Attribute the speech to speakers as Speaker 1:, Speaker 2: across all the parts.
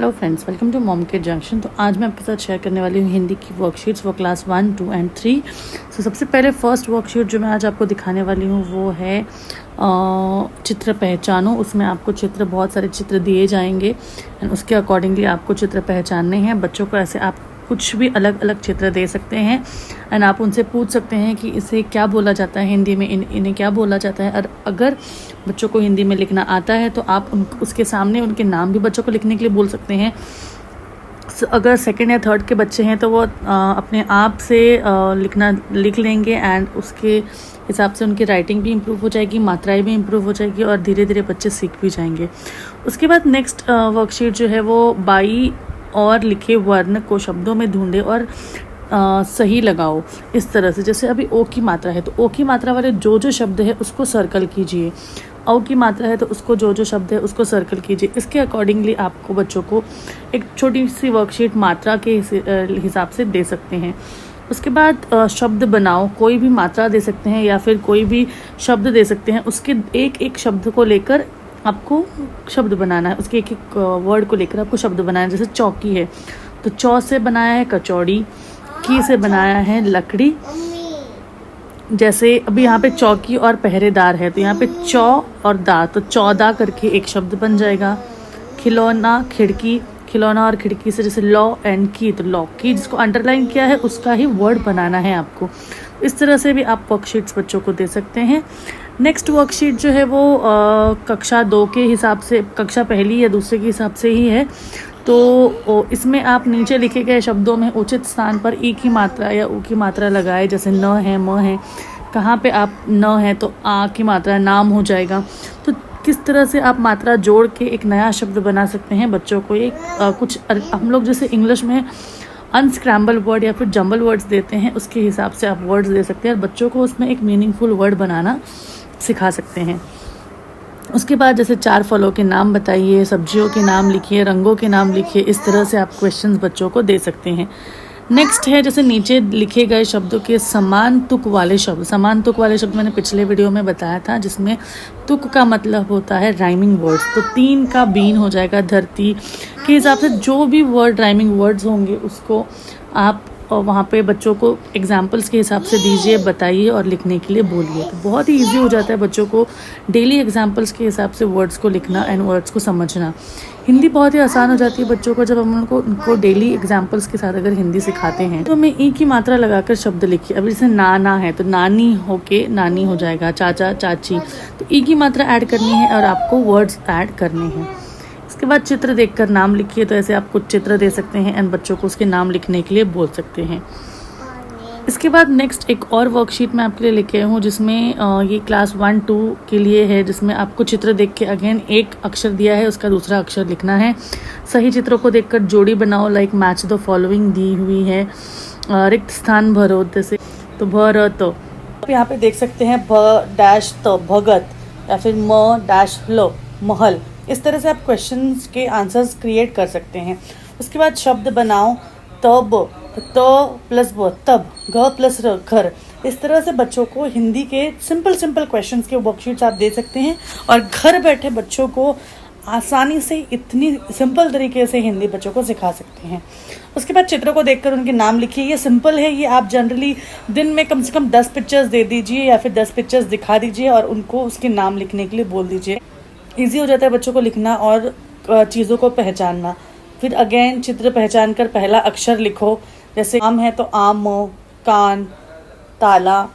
Speaker 1: Hello friends, welcome to mom kid junction. तो आज मैं आपके साथ शेयर करने वाली हूँ हिंदी की वर्कशीट्स वो क्लास 1, 2 एंड 3। तो सबसे पहले फर्स्ट वर्कशीट जो मैं आज आपको दिखाने वाली हूँ वो है चित्र पहचानो। उसमें आपको बहुत सारे चित्र दिए जाएंगे एंड उसके अकॉर्डिंगली आपको चित्र पहचानने हैं। बच्चों को ऐसे आप कुछ भी अलग अलग चित्र दे सकते हैं एंड आप उनसे पूछ सकते हैं कि इसे क्या बोला जाता है हिंदी में, इन्हें क्या बोला जाता है। और अगर बच्चों को हिंदी में लिखना आता है तो आप उसके सामने उनके नाम भी बच्चों को लिखने के लिए बोल सकते हैं। अगर सेकंड या थर्ड के बच्चे हैं तो वो अपने आप से लिख लेंगे एंड उसके हिसाब से उनकी राइटिंग भी इम्प्रूव हो जाएगी, मात्राएं भी इम्प्रूव हो जाएगी और धीरे धीरे बच्चे सीख भी जाएंगे। उसके बाद नेक्स्ट वर्कशीट जो है वो बाई और लिखे वर्ण को शब्दों में ढूंढे और सही लगाओ। इस तरह से जैसे अभी ओ की मात्रा है तो ओ की मात्रा वाले जो शब्द है उसको सर्कल कीजिए, औ की मात्रा है तो उसको जो शब्द है उसको सर्कल कीजिए। इसके अकॉर्डिंगली आपको बच्चों को एक छोटी सी वर्कशीट मात्रा के हिसाब से दे सकते हैं। उसके बाद शब्द बनाओ, कोई भी मात्रा दे सकते हैं या फिर कोई भी शब्द दे सकते हैं। उसके एक एक शब्द को लेकर आपको शब्द बनाना है, उसके एक एक वर्ड को लेकर आपको शब्द बनाना है। जैसे चौकी है तो चौ से बनाया है कचौड़ी, की से बनाया है लकड़ी। जैसे अभी यहाँ पे चौकी और पहरेदार है तो यहाँ पे चौ और दा, तो चौदा करके एक शब्द बन जाएगा। खिलौना खिड़की, खिलौना और खिड़की से जैसे लॉ एंड की, तो लॉ की जिसको अंडरलाइन किया है उसका ही वर्ड बनाना है आपको। इस तरह से भी आप वर्कशीट्स बच्चों को दे सकते हैं। नेक्स्ट वर्कशीट जो है वो कक्षा 2 के हिसाब से, कक्षा पहली या दूसरे के हिसाब से ही है। तो इसमें आप नीचे लिखे गए शब्दों में उचित स्थान पर ई की मात्रा या ऊ की मात्रा लगाए। जैसे न है, म है, कहाँ पे आप न है तो आ की मात्रा नाम हो जाएगा। तो किस तरह से आप मात्रा जोड़ के एक नया शब्द बना सकते हैं बच्चों को। एक कुछ हम लोग जैसे इंग्लिश में अनस्क्रैम्बल वर्ड या फिर जंबल वर्ड्स देते हैं, उसके हिसाब से आप वर्ड्स दे सकते हैं और बच्चों को उसमें एक मीनिंगफुल वर्ड बनाना सिखा सकते हैं। उसके बाद जैसे 4 फलों के नाम बताइए, सब्जियों के नाम लिखिए, रंगों के नाम लिखिए। इस तरह से आप क्वेश्चंस बच्चों को दे सकते हैं। नेक्स्ट है जैसे नीचे लिखे गए शब्दों के समान तुक वाले शब्द। समान तुक वाले शब्द मैंने पिछले वीडियो में बताया था, जिसमें तुक का मतलब होता है राइमिंग वर्ड्स। तो 3 का बीन हो जाएगा धरती के हिसाब से। जो भी वर्ड राइमिंग वर्ड्स होंगे उसको आप वहाँ पे बच्चों को एग्जाम्पल्स के हिसाब से दीजिए, बताइए और लिखने के लिए बोलिए। तो बहुत ही ईजी हो जाता है बच्चों को डेली एग्जाम्पल्स के हिसाब से वर्ड्स को लिखना एंड वर्ड्स को समझना। हिंदी बहुत ही आसान हो जाती है बच्चों को जब हम उनको डेली एग्जाम्पल्स के साथ अगर हिंदी सिखाते हैं। तो हमें ई की मात्रा लगाकर शब्द लिखिए। अभी जैसे नाना है तो नानी होके नानी हो जाएगा, चाचा चाची। तो ई की मात्रा ऐड करनी है और आपको वर्ड्स ऐड करने हैं। इसके बाद चित्र देखकर नाम लिखिए। तो ऐसे आप कुछ चित्र दे सकते हैं एंड बच्चों को उसके नाम लिखने के लिए बोल सकते हैं। इसके बाद नेक्स्ट एक और वर्कशीट मैं आपके लिए लेके आई हूँ, जिसमें ये क्लास 1, 2 के लिए है, जिसमें आपको चित्र देख के अगेन एक अक्षर दिया है, उसका दूसरा अक्षर लिखना है। सही चित्रों को देखकर जोड़ी बनाओ, लाइक मैच द फॉलोइंग दी हुई है। रिक्त स्थान भरो, जैसे तो भर तो आप यहाँ पे देख सकते हैं भ डैश तो भगत या फिर म डैश लो महल। इस तरह से आप क्वेश्चंस के आंसर्स क्रिएट कर सकते हैं। उसके बाद शब्द बनाओ, तब तो प्लस ब तब, घ प्लस र घर। इस तरह से बच्चों को हिंदी के सिंपल क्वेश्चंस के वर्कशीट्स आप दे सकते हैं और घर बैठे बच्चों को आसानी से इतनी सिंपल तरीके से हिंदी बच्चों को सिखा सकते हैं। उसके बाद चित्रों को देखकर उनके नाम लिखिए। ये सिंपल है, ये आप जनरली दिन में कम से कम 10 पिक्चर्स दे दीजिए या फिर 10 पिक्चर्स दिखा दीजिए और उनको उसके नाम लिखने के लिए बोल दीजिए। ईजी हो जाता है बच्चों को लिखना और चीज़ों को पहचानना। फिर अगेन चित्र पहचान कर पहला अक्षर लिखो। जैसे आम है तो आम, कान, ताला।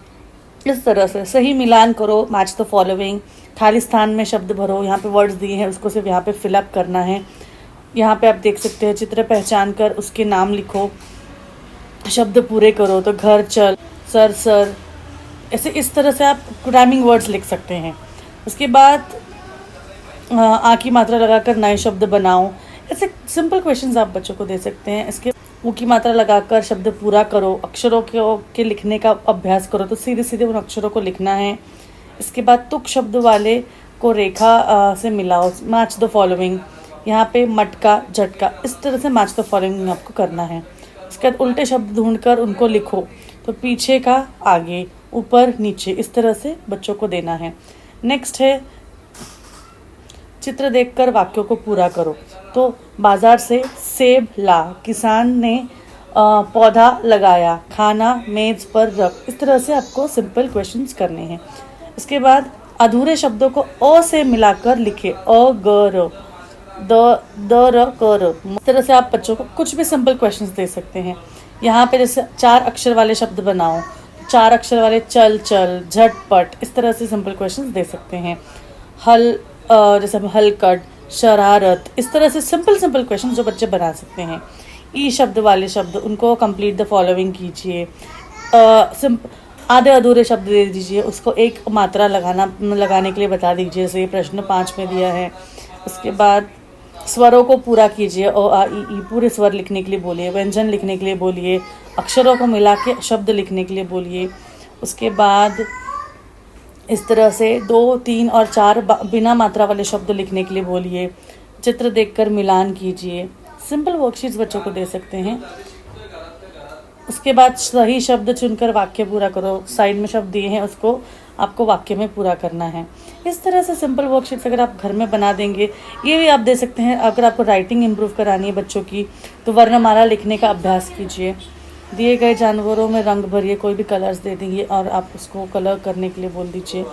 Speaker 1: इस तरह से सही मिलान करो, मैच द फॉलोइंग। खाली स्थान में शब्द भरो, यहाँ पे वर्ड्स दिए हैं उसको सिर्फ यहाँ पे फिलअप करना है। यहाँ पे आप देख सकते हैं चित्र पहचान कर उसके नाम लिखो, शब्द पूरे करो। तो घर, चल, सर। ऐसे इस तरह से आप राइमिंग वर्ड्स लिख सकते हैं। उसके बाद आ की मात्रा लगाकर नए शब्द बनाओ। ऐसे सिंपल क्वेश्चंस आप बच्चों को दे सकते हैं। इसके ऊ की मात्रा लगाकर शब्द पूरा करो, अक्षरों के लिखने का अभ्यास करो। तो सीधे उन अक्षरों को लिखना है। इसके बाद तुक शब्द वाले को रेखा से मिलाओ, मैच द फॉलोइंग। यहाँ पे मटका, झटका, इस तरह से मैच द फॉलोइंग आपको करना है। इसके बाद उल्टे शब्द ढूंढकर उनको लिखो। तो पीछे का आगे, ऊपर नीचे, इस तरह से बच्चों को देना है। नेक्स्ट है चित्र देखकर वाक्यों को पूरा करो। तो बाजार से सेब ला, किसान ने पौधा लगाया, खाना मेज पर रख। इस तरह से आपको सिंपल क्वेश्चंस करने हैं। इसके बाद अधूरे शब्दों को अ से मिलाकर लिखे, अ ग र, द र क र। इस तरह से आप बच्चों को कुछ भी सिंपल क्वेश्चंस दे सकते हैं। यहाँ पे जैसे 4 अक्षर वाले शब्द बनाओ, 4 अक्षर वाले चल चल, झटपट, इस तरह से सिंपल क्वेश्चंस दे सकते हैं। जैसे हलकट, शरारत, इस तरह से सिंपल क्वेश्चन जो बच्चे बना सकते हैं। ई शब्द वाले शब्द, उनको कंप्लीट द फॉलोइंग कीजिए। आधे अधूरे शब्द दे दीजिए, उसको एक मात्रा लगाने के लिए बता दीजिए, जैसे ये प्रश्न 5 में दिया है। उसके बाद स्वरों को पूरा कीजिए, ओ आ ई पूरे स्वर लिखने के लिए बोलिए, व्यंजन लिखने के लिए बोलिए, अक्षरों को मिला के शब्द लिखने के लिए बोलिए। उसके बाद इस तरह से 2, 3 और 4 बिना मात्रा वाले शब्द लिखने के लिए बोलिए। चित्र देखकर मिलान कीजिए। सिंपल वर्कशीट्स बच्चों को दे सकते हैं। उसके बाद सही शब्द चुनकर वाक्य पूरा करो। साइड में शब्द दिए हैं, उसको आपको वाक्य में पूरा करना है। इस तरह से सिंपल वर्कशीट्स अगर आप घर में बना देंगे, ये भी आप दे सकते हैं। अगर आपको राइटिंग इम्प्रूव करानी है बच्चों की, तो वर्णमाला लिखने का अभ्यास कीजिए। दिए गए जानवरों में रंग भरिए, कोई भी कलर्स दे देंगे और आप उसको कलर करने के लिए बोल दीजिए।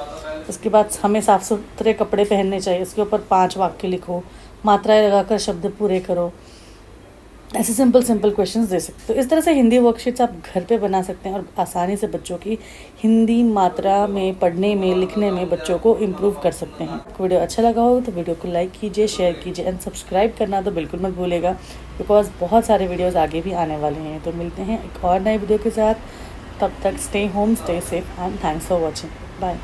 Speaker 1: उसके बाद हमें साफ सुथरे कपड़े पहनने चाहिए, उसके ऊपर 5 वाक्य लिखो, मात्राएं लगाकर शब्द पूरे करो। ऐसे सिंपल क्वेश्चंस दे सकते हो। इस तरह से हिंदी वर्कशीट्स आप घर पे बना सकते हैं और आसानी से बच्चों की हिंदी मात्रा में, पढ़ने में, लिखने में बच्चों को इम्प्रूव कर सकते हैं। वीडियो अच्छा लगा हो तो वीडियो को लाइक कीजिए, शेयर कीजिए एंड सब्सक्राइब करना तो बिल्कुल मत भूलेगा, बिकॉज बहुत सारे वीडियोज़ आगे भी आने वाले हैं। तो मिलते हैं एक और नए वीडियो के साथ। तब तक stay home, stay safe and thanks for watching. Bye.